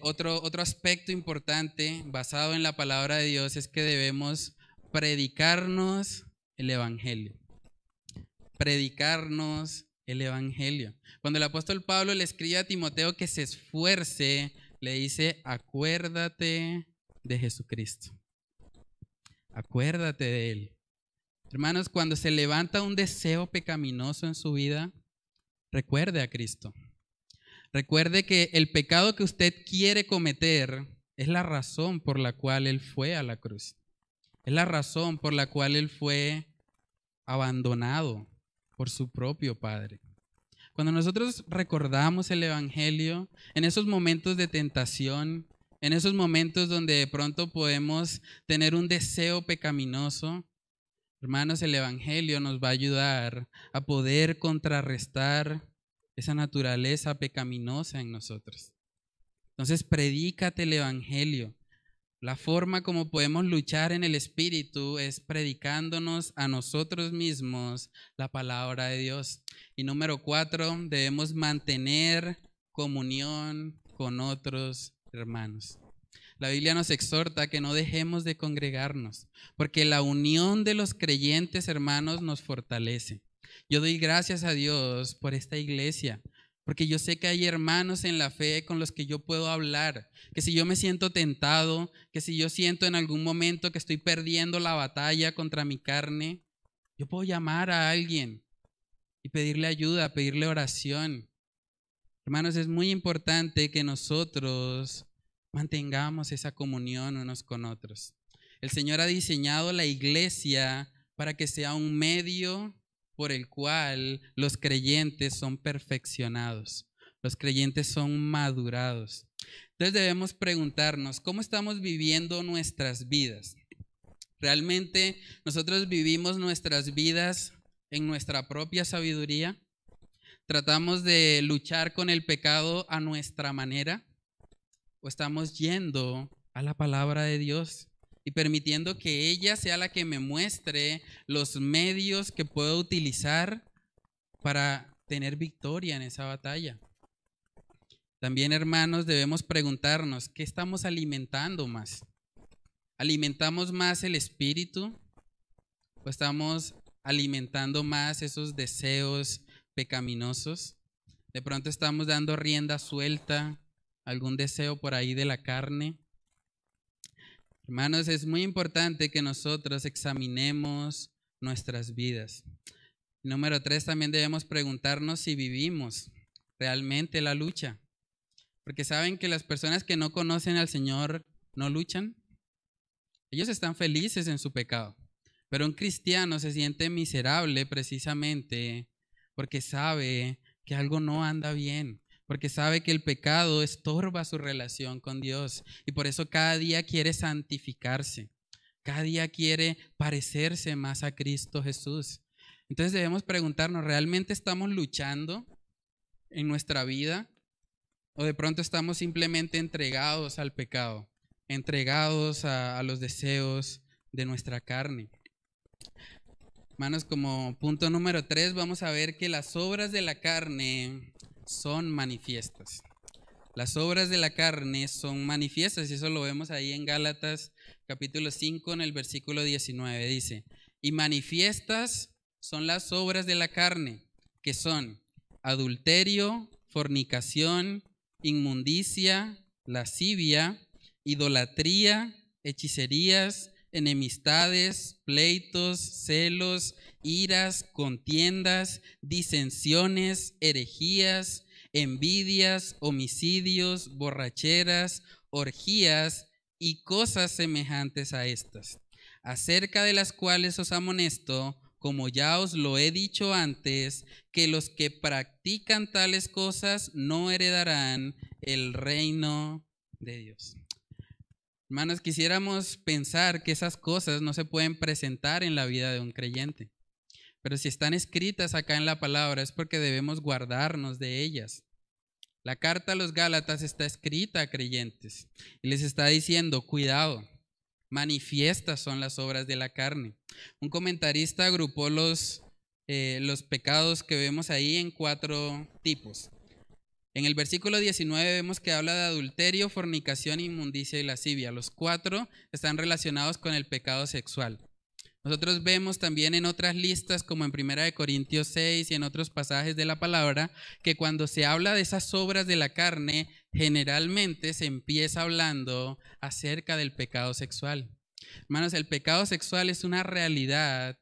otro aspecto importante basado en la palabra de Dios, es que debemos predicarnos el evangelio. Predicarnos el evangelio. Cuando el apóstol Pablo le escribe a Timoteo que se esfuerce, le dice, acuérdate de Jesucristo. Acuérdate de Él. Hermanos, cuando se levanta un deseo pecaminoso en su vida, recuerde a Cristo. Recuerde que el pecado que usted quiere cometer es la razón por la cual Él fue a la cruz. Es la razón por la cual Él fue abandonado por su propio Padre. Cuando nosotros recordamos el evangelio, en esos momentos de tentación, en esos momentos donde de pronto podemos tener un deseo pecaminoso, hermanos, el evangelio nos va a ayudar a poder contrarrestar esa naturaleza pecaminosa en nosotros. Entonces, predícate el evangelio. La forma como podemos luchar en el Espíritu es predicándonos a nosotros mismos la palabra de Dios. Y número 4, debemos mantener comunión con otros hermanos. La Biblia nos exhorta que no dejemos de congregarnos, porque la unión de los creyentes, hermanos, nos fortalece. Yo doy gracias a Dios por esta iglesia, porque yo sé que hay hermanos en la fe con los que yo puedo hablar, que si yo me siento tentado, que si yo siento en algún momento que estoy perdiendo la batalla contra mi carne, yo puedo llamar a alguien y pedirle ayuda, pedirle oración. Hermanos, es muy importante que nosotros mantengamos esa comunión unos con otros. El Señor ha diseñado la iglesia para que sea un medio por el cual los creyentes son perfeccionados, los creyentes son madurados. Entonces debemos preguntarnos, ¿cómo estamos viviendo nuestras vidas? ¿Realmente nosotros vivimos nuestras vidas en nuestra propia sabiduría? ¿Tratamos de luchar con el pecado a nuestra manera? ¿O estamos yendo a la palabra de Dios y permitiendo que ella sea la que me muestre los medios que puedo utilizar para tener victoria en esa batalla? También, hermanos, debemos preguntarnos, ¿qué estamos alimentando más? ¿Alimentamos más el espíritu o estamos alimentando más esos deseos pecaminosos? De pronto estamos dando rienda suelta a algún deseo por ahí de la carne. Hermanos, es muy importante que nosotros examinemos nuestras vidas. Número 3, también debemos preguntarnos si vivimos realmente la lucha. Porque saben que las personas que no conocen al Señor no luchan. Ellos están felices en su pecado. Pero un cristiano se siente miserable precisamente porque sabe que algo no anda bien, porque sabe que el pecado estorba su relación con Dios y por eso cada día quiere santificarse, cada día quiere parecerse más a Cristo Jesús. Entonces debemos preguntarnos, ¿realmente estamos luchando en nuestra vida o de pronto estamos simplemente entregados al pecado, entregados a los deseos de nuestra carne? Hermanos, como punto número 3, vamos a ver que las obras de la carne son manifiestas. Las obras de la carne son manifiestas y eso lo vemos ahí en Gálatas capítulo 5 en el versículo 19. Dice, y manifiestas son las obras de la carne, que son adulterio, fornicación, inmundicia, lascivia, idolatría, hechicerías, enemistades, pleitos, celos, iras, contiendas, disensiones, herejías, envidias, homicidios, borracheras, orgías y cosas semejantes a estas, acerca de las cuales os amonesto, como ya os lo he dicho antes, que los que practican tales cosas no heredarán el reino de Dios. Hermanos, quisiéramos pensar que esas cosas no se pueden presentar en la vida de un creyente, pero si están escritas acá en la palabra es porque debemos guardarnos de ellas. La carta a los Gálatas está escrita a creyentes y les está diciendo, cuidado, manifiestas son las obras de la carne. Un comentarista agrupó los pecados que vemos ahí en 4 tipos. En el versículo 19 vemos que habla de adulterio, fornicación, inmundicia y lascivia. Los 4 están relacionados con el pecado sexual. Nosotros vemos también en otras listas, como en 1 Corintios 6 y en otros pasajes de la palabra, que cuando se habla de esas obras de la carne, generalmente se empieza hablando acerca del pecado sexual. Hermanos, el pecado sexual es una realidad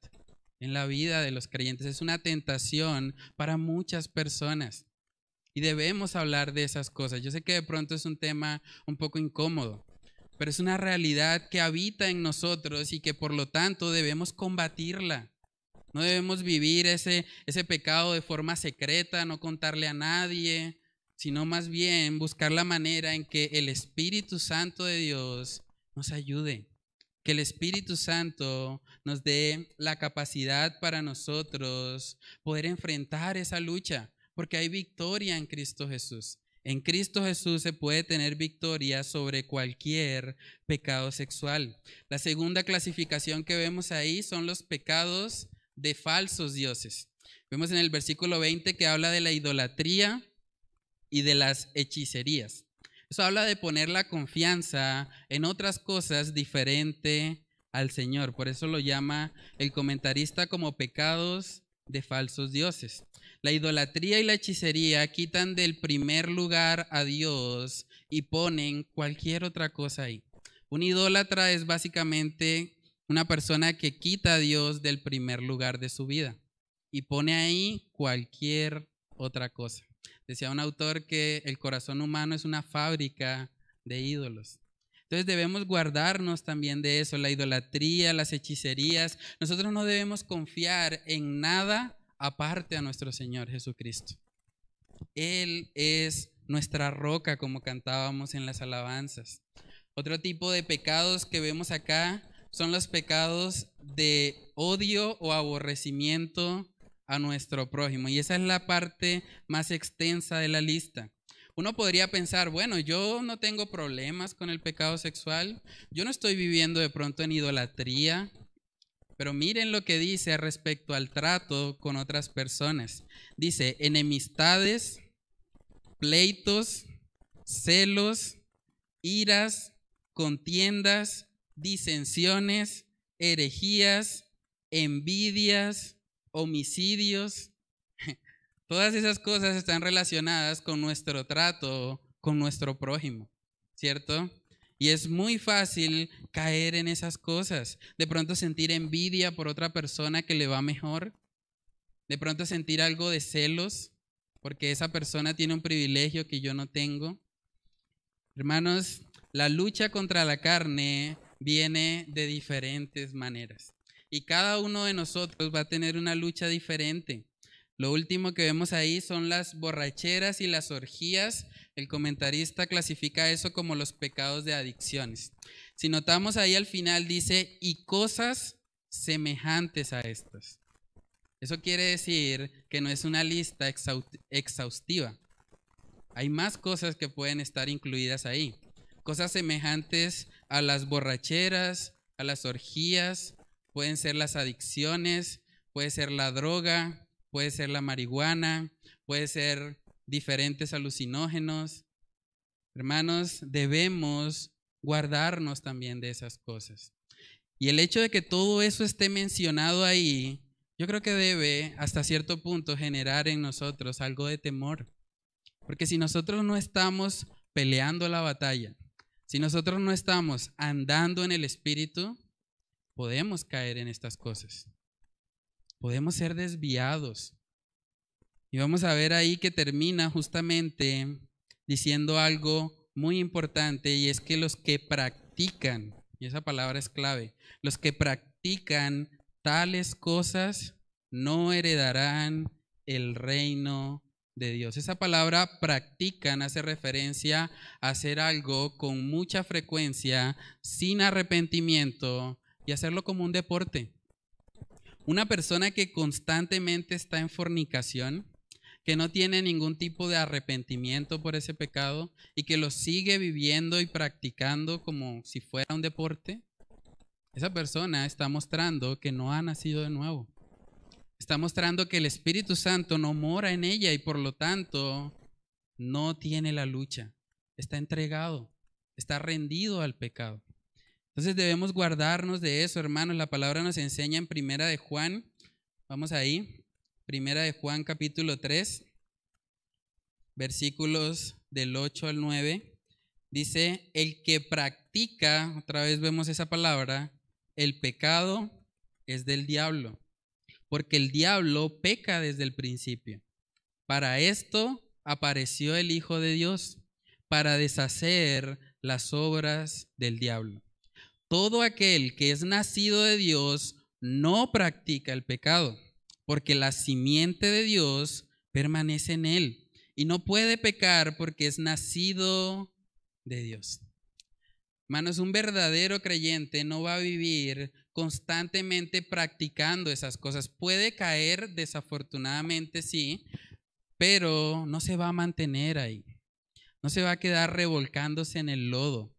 en la vida de los creyentes, es una tentación para muchas personas. Y debemos hablar de esas cosas. Yo sé que de pronto es un tema un poco incómodo, pero es una realidad que habita en nosotros y que por lo tanto debemos combatirla. No debemos vivir ese pecado de forma secreta, no contarle a nadie, sino más bien buscar la manera en que el Espíritu Santo de Dios nos ayude. Que el Espíritu Santo nos dé la capacidad para nosotros poder enfrentar esa lucha. Porque hay victoria en Cristo Jesús. En Cristo Jesús se puede tener victoria sobre cualquier pecado sexual. La segunda clasificación que vemos ahí son los pecados de falsos dioses. Vemos en el versículo 20 que habla de la idolatría y de las hechicerías. Eso habla de poner la confianza en otras cosas diferente al Señor. Por eso lo llama el comentarista como pecados de falsos dioses. La idolatría y la hechicería quitan del primer lugar a Dios y ponen cualquier otra cosa ahí. Un idólatra es básicamente una persona que quita a Dios del primer lugar de su vida y pone ahí cualquier otra cosa. Decía un autor que el corazón humano es una fábrica de ídolos. Entonces debemos guardarnos también de eso, la idolatría, las hechicerías. Nosotros no debemos confiar en nada aparte a nuestro Señor Jesucristo. Él es nuestra roca, como cantábamos en las alabanzas. Otro tipo de pecados que vemos acá son los pecados de odio o aborrecimiento a nuestro prójimo. Y esa es la parte más extensa de la lista. Uno podría pensar, bueno, yo no tengo problemas con el pecado sexual, yo no estoy viviendo de pronto en idolatría, pero miren lo que dice respecto al trato con otras personas. Dice, enemistades, pleitos, celos, iras, contiendas, disensiones, herejías, envidias, homicidios. Todas esas cosas están relacionadas con nuestro trato con nuestro prójimo, ¿cierto? Y es muy fácil caer en esas cosas. De pronto sentir envidia por otra persona que le va mejor. De pronto sentir algo de celos porque esa persona tiene un privilegio que yo no tengo. Hermanos, la lucha contra la carne viene de diferentes maneras. Y cada uno de nosotros va a tener una lucha diferente. Lo último que vemos ahí son las borracheras y las orgías. El comentarista clasifica eso como los pecados de adicciones. Si notamos ahí al final dice, y cosas semejantes a estas. Eso quiere decir que no es una lista exhaustiva. Hay más cosas que pueden estar incluidas ahí. Cosas semejantes a las borracheras, a las orgías, pueden ser las adicciones, puede ser la droga, puede ser la marihuana, puede ser diferentes alucinógenos. Hermanos, debemos guardarnos también de esas cosas. Y el hecho de que todo eso esté mencionado ahí, yo creo que debe hasta cierto punto generar en nosotros algo de temor. Porque si nosotros no estamos peleando la batalla, si nosotros no estamos andando en el Espíritu, podemos caer en estas cosas. Podemos ser desviados. Y vamos a ver ahí que termina justamente diciendo algo muy importante, y es que los que practican, y esa palabra es clave, los que practican tales cosas no heredarán el reino de Dios. Esa palabra practican hace referencia a hacer algo con mucha frecuencia, sin arrepentimiento, y hacerlo como un deporte. Una persona que constantemente está en fornicación, que no tiene ningún tipo de arrepentimiento por ese pecado y que lo sigue viviendo y practicando como si fuera un deporte, esa persona está mostrando que no ha nacido de nuevo. Está mostrando que el Espíritu Santo no mora en ella y por lo tanto no tiene la lucha. Está entregado, está rendido al pecado. Entonces debemos guardarnos de eso, hermanos. La palabra nos enseña en Primera de Juan, vamos ahí, Primera de Juan capítulo 3, versículos del 8 al 9, dice, el que practica, otra vez vemos esa palabra, el pecado es del diablo, porque el diablo peca desde el principio. Para esto apareció el Hijo de Dios, para deshacer las obras del diablo. Todo aquel que es nacido de Dios no practica el pecado, porque la simiente de Dios permanece en él y no puede pecar porque es nacido de Dios. Hermanos, un verdadero creyente no va a vivir constantemente practicando esas cosas. Puede caer, desafortunadamente sí, pero no se va a mantener ahí. No se va a quedar revolcándose en el lodo.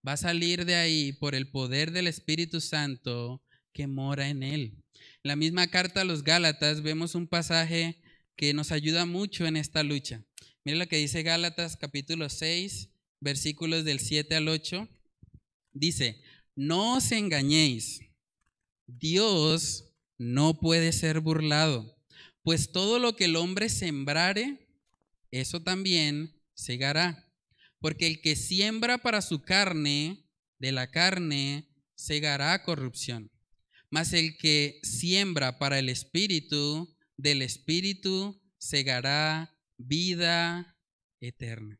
Va a salir de ahí por el poder del Espíritu Santo que mora en él. En la misma carta a los Gálatas vemos un pasaje que nos ayuda mucho en esta lucha. Mira lo que dice Gálatas capítulo 6, versículos del 7 al 8. Dice, no os engañéis, Dios no puede ser burlado, pues todo lo que el hombre sembrare, eso también segará. Porque el que siembra para su carne, de la carne segará corrupción. Mas el que siembra para el Espíritu, del Espíritu segará vida eterna.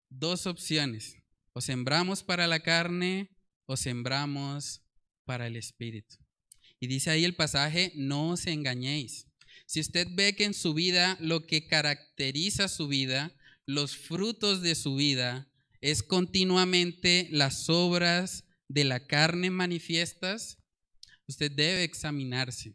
Dos opciones. O sembramos para la carne o sembramos para el Espíritu. Y dice ahí el pasaje, no os engañéis. Si usted ve que en su vida lo que caracteriza su vida, los frutos de su vida, es continuamente las obras de la carne manifiestas, usted debe examinarse.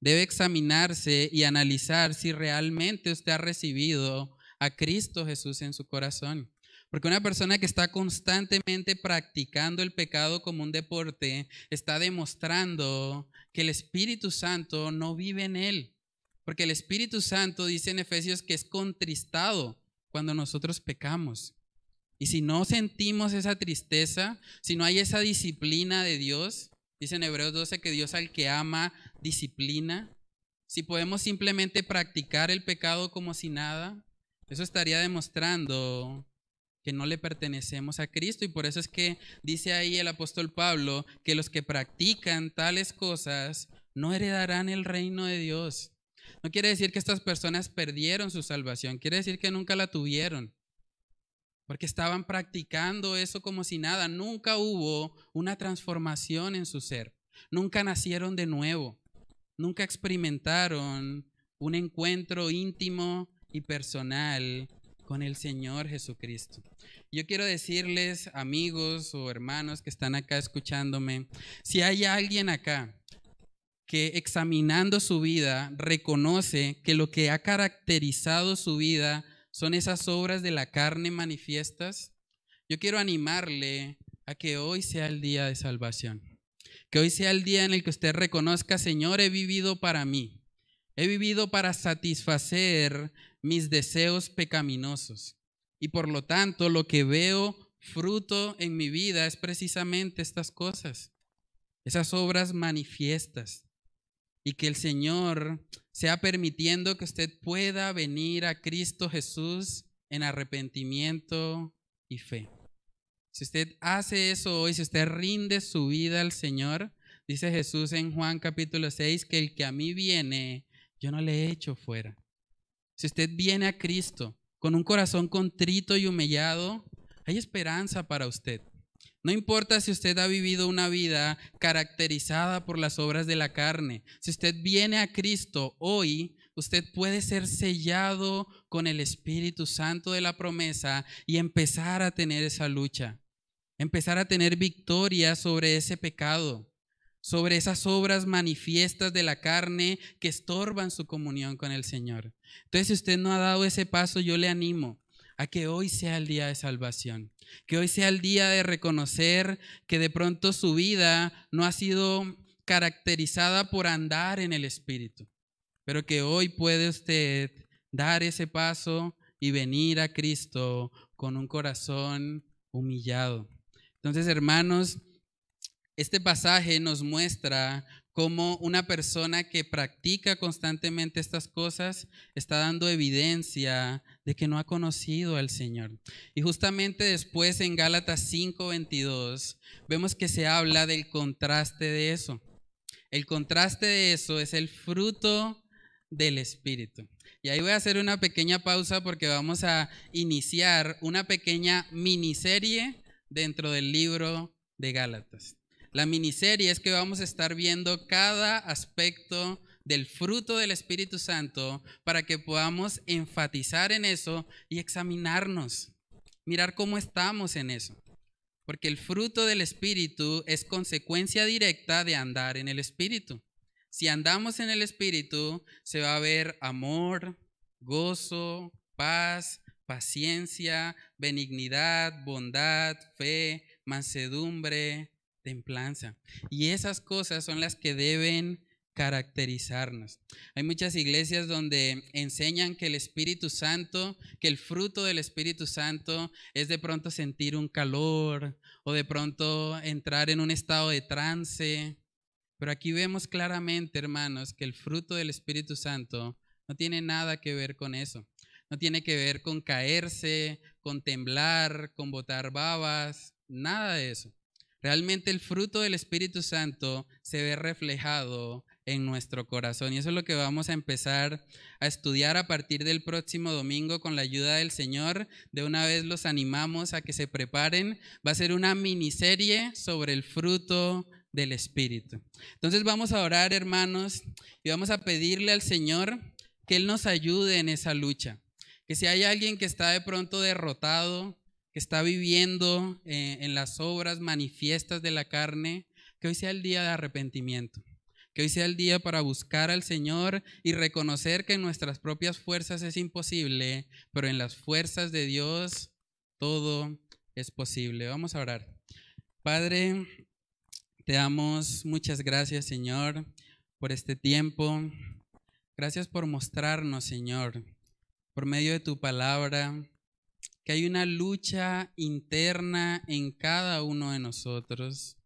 Debe examinarse y analizar si realmente usted ha recibido a Cristo Jesús en su corazón. Porque una persona que está constantemente practicando el pecado como un deporte está demostrando que el Espíritu Santo no vive en él. Porque el Espíritu Santo dice en Efesios que es contristado cuando nosotros pecamos. Y si no sentimos esa tristeza, si no hay esa disciplina de Dios, dice en Hebreos 12 que Dios al que ama disciplina. Si podemos simplemente practicar el pecado como si nada, eso estaría demostrando que no le pertenecemos a Cristo. Y por eso es que dice ahí el apóstol Pablo que los que practican tales cosas no heredarán el reino de Dios. No quiere decir que estas personas perdieron su salvación, quiere decir que nunca la tuvieron. Porque estaban practicando eso como si nada. Nunca hubo una transformación en su ser. Nunca nacieron de nuevo. Nunca experimentaron un encuentro íntimo y personal con el Señor Jesucristo. Yo quiero decirles, amigos o hermanos que están acá escuchándome, si hay alguien acá que examinando su vida reconoce que lo que ha caracterizado su vida son esas obras de la carne manifiestas, yo quiero animarle a que hoy sea el día de salvación. Que hoy sea el día en el que usted reconozca: Señor, he vivido para mí. He vivido para satisfacer mis deseos pecaminosos. Y por lo tanto, lo que veo fruto en mi vida es precisamente estas cosas, esas obras manifiestas. Y que el Señor sea permitiendo que usted pueda venir a Cristo Jesús en arrepentimiento y fe. Si usted hace eso hoy, si usted rinde su vida al Señor, dice Jesús en Juan capítulo 6, que el que a mí viene, yo no le echo fuera. Si usted viene a Cristo con un corazón contrito y humillado, hay esperanza para usted. No importa si usted ha vivido una vida caracterizada por las obras de la carne. Si usted viene a Cristo hoy, usted puede ser sellado con el Espíritu Santo de la promesa y empezar a tener esa lucha. Empezar a tener victoria sobre ese pecado, sobre esas obras manifiestas de la carne que estorban su comunión con el Señor. Entonces, si usted no ha dado ese paso, yo le animo a que hoy sea el día de salvación, que hoy sea el día de reconocer que de pronto su vida no ha sido caracterizada por andar en el Espíritu, pero que hoy puede usted dar ese paso y venir a Cristo con un corazón humillado. Entonces, hermanos, este pasaje nos muestra cómo una persona que practica constantemente estas cosas está dando evidencia de que no ha conocido al Señor. Y justamente después en Gálatas 5:22 vemos que se habla del contraste de eso. El contraste de eso es el fruto del Espíritu. Y ahí voy a hacer una pequeña pausa porque vamos a iniciar una pequeña miniserie dentro del libro de Gálatas. La miniserie es que vamos a estar viendo cada aspecto del fruto del Espíritu Santo para que podamos enfatizar en eso y examinarnos, mirar cómo estamos en eso. Porque el fruto del Espíritu es consecuencia directa de andar en el Espíritu. Si andamos en el Espíritu, se va a ver amor, gozo, paz, paciencia, benignidad, bondad, fe, mansedumbre, templanza. Y esas cosas son las que deben caracterizarnos. Hay muchas iglesias donde enseñan que el Espíritu Santo, que el fruto del Espíritu Santo es de pronto sentir un calor o de pronto entrar en un estado de trance. Pero aquí vemos claramente, hermanos, que el fruto del Espíritu Santo no tiene nada que ver con eso. No tiene que ver con caerse, con temblar, con botar babas, nada de eso. Realmente el fruto del Espíritu Santo se ve reflejado en nuestro corazón y eso es lo que vamos a empezar a estudiar a partir del próximo domingo con la ayuda del Señor. De una vez los animamos a que se preparen. Va a ser una miniserie sobre el fruto del Espíritu. Entonces vamos a orar, hermanos, y vamos a pedirle al Señor que Él nos ayude en esa lucha. Que si hay alguien que está de pronto derrotado, que está viviendo en las obras manifiestas de la carne, que hoy sea el día de arrepentimiento, que hoy sea el día para buscar al Señor y reconocer que en nuestras propias fuerzas es imposible, pero en las fuerzas de Dios todo es posible. Vamos a orar. Padre, te damos muchas gracias, Señor, por este tiempo. Gracias por mostrarnos, Señor, por medio de tu palabra, que hay una lucha interna en cada uno de nosotros.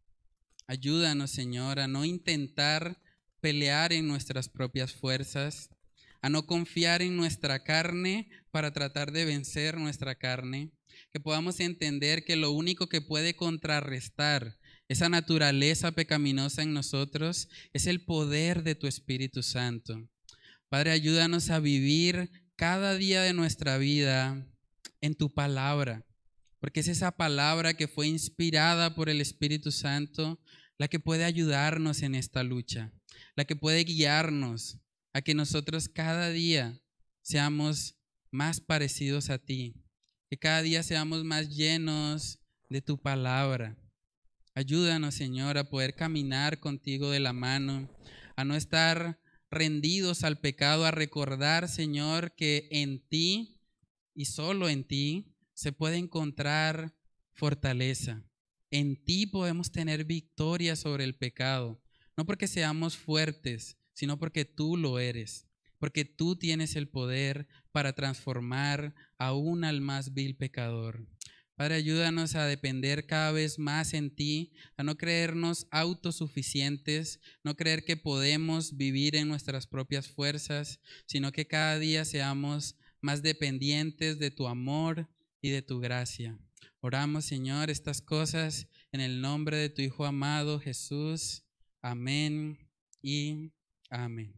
Ayúdanos, Señor, a no intentar pelear en nuestras propias fuerzas, a no confiar en nuestra carne para tratar de vencer nuestra carne, que podamos entender que lo único que puede contrarrestar esa naturaleza pecaminosa en nosotros es el poder de tu Espíritu Santo. Padre, ayúdanos a vivir cada día de nuestra vida en tu palabra, porque es esa palabra que fue inspirada por el Espíritu Santo la que puede ayudarnos en esta lucha, la que puede guiarnos a que nosotros cada día seamos más parecidos a ti, que cada día seamos más llenos de tu palabra. Ayúdanos, Señor, a poder caminar contigo de la mano, a no estar rendidos al pecado, a recordar, Señor, que en ti y solo en ti se puede encontrar fortaleza. En ti podemos tener victoria sobre el pecado, no porque seamos fuertes, sino porque tú lo eres, porque tú tienes el poder para transformar aún al más vil pecador. Padre, ayúdanos a depender cada vez más en ti, a no creernos autosuficientes, no creer que podemos vivir en nuestras propias fuerzas, sino que cada día seamos más dependientes de tu amor y de tu gracia. Oramos, Señor, estas cosas en el nombre de tu Hijo amado Jesús. Amén y amén.